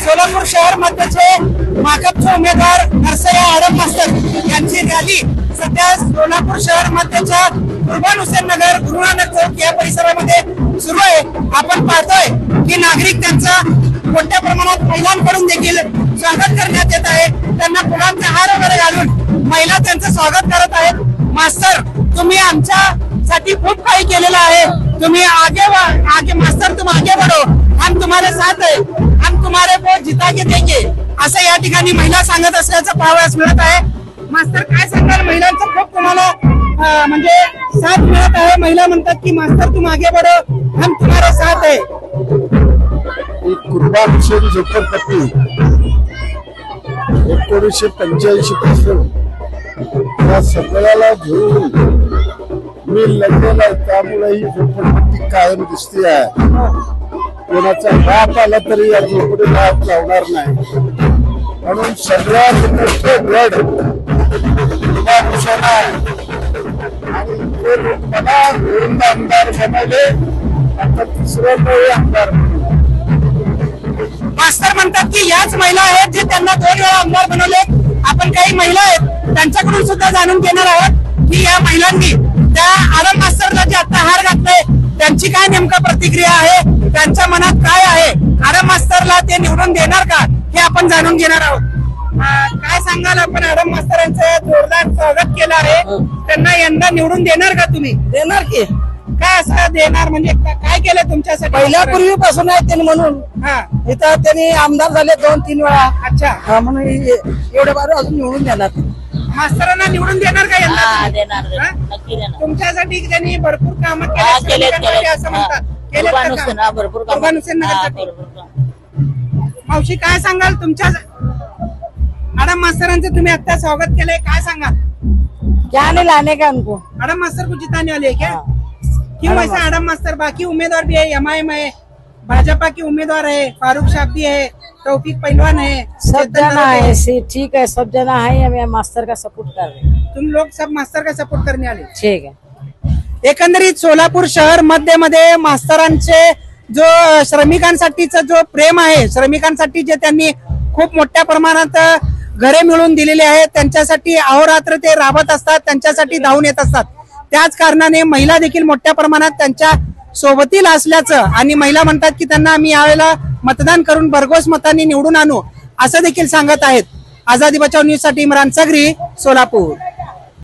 सोलापूर शहर मध्यचे माकपचे उमेदवार नरसय्या आडम मास्तर यांची रॅली सध्या सोलापूर शहर मध्यच्या कुर्बान हुसेन नगर गुरुनानक चौक या परिसरामध्ये सुरू आहे। आपण पाहतोय की नागरिक त्यांचा मोठ्या प्रमाणात महिलांकडून देखील स्वागत करण्यात येत आहे। त्यांना फुलांचे हार वगैरे घालून महिला त्यांचं स्वागत करत आहेत। मास्तर, तुम्ही आमच्यासाठी खूप काही केलेलं आहे। तुम्ही आगे मास्तर, तुम आगे बढ़ो, हम तुम्हारे साथ है, हम तुम्हारे को जिता के देंगे, असं या ठिकाणी महिला सांगत असल्याचं पाहावयास मिळत आहे। मास्तर, काय सांगाल? महिलांचं खूप तुम्हाला म्हणजे साथ मिळत आहे। महिला म्हणतात की मास्तर तुम आगे बढ़ो, हम तुम्हारे साथ है। कुर्बान हुसेन झोपडपट्टी 1985 पासून या सगळ्याला घेऊन मी लढलेला आहे, त्यामुळे ही झोपडपट्टी कायम दिसते आहे। कोणाचा बाप आला तरी या झोपडीला हात लावणार नाही, म्हणून सगळ्यात मोठं गड कुर्बान हुसेन आहे आणि मला दोन आमदार बनवले, आता तिसरं नवे आमदार। मास्तर म्हणतात की याच महिला आहेत जे त्यांना 2 वेळा आमदार बनवले। आपण काही महिला आहेत त्यांच्याकडून सुद्धा जाणून घेणार आहोत की या महिलांनी त्या आडम मास्तरला जे आता हार घातलाय त्यांची काय नेमका प्रतिक्रिया आहे, त्यांच्या मनात काय आहे, आडम मास्तरला ते निवडून देणार का, हे आपण जाणून घेणार आहोत। काय सांगाल? आपण आडम मास्तरांचं जोरदार स्वागत केलं आहे, त्यांना यंदा निवडून देणार का तुम्ही? देणार की काय असं देणार म्हणजे काय केलं तुमच्यासाठी? पहिल्या पूर्वीपासून आहे त्यांनी, म्हणून इथं त्यांनी आमदार झाले 2-3 वेळा। अच्छा, म्हणून एवढे बार अजून निवडून देणार। मास्तरांना निवडून देणार का यंदा? देणार, नक्की देणार। तुमच्यासाठी त्यांनी भरपूर कामं केले असं म्हणतात। भरपूर कुर्बान हुसेन नगरसाठी। मावशी, काय सांगाल? तुमच्या आडम मास्तरांचं तुम्ही आता स्वागत केलंय, काय सांगाल? क्या नहीं लाने का उनको, आडम मास्तर को जिताने वाले है क्या? क्यों ऐसा? आडम मास्तर बाकी उम्मीदवार भी है, एमआईएम है, भाजपा के उम्मीदवार है, फारूक शाब्दी है, तौफीक पहलवान है, सब जना है। ठीक है, सब जना है, हमें मास्टर का सपोर्ट कर रहे हैं। तुम लोग सब मास्तर का सपोर्ट करने वाले? ठीक है। एकंदरीत सोलापूर शहर मध्ये मास्तरांचे जो श्रमिकांसाठीचं जो प्रेम आहे, श्रमिकांसाठी जे त्यांनी खूप मोठ्या प्रमाणात घरे मिळवून दिलेली आहेत, त्यांच्यासाठी अहोरात्र ते राबत असतात, त्यांच्यासाठी धावून येत असतात। त्याच कारणाने महिला देखील मोठ्या प्रमाणात त्यांच्या सोबतीला असल्याचं आणि महिला म्हणतात की त्यांना आम्ही यावेळेला मतदान करून भरघोस मतांनी निवडून आणू, असं देखील सांगत आहेत। आझादी बचाव न्यूज साठी इम्रान सगरी, सोलापूर।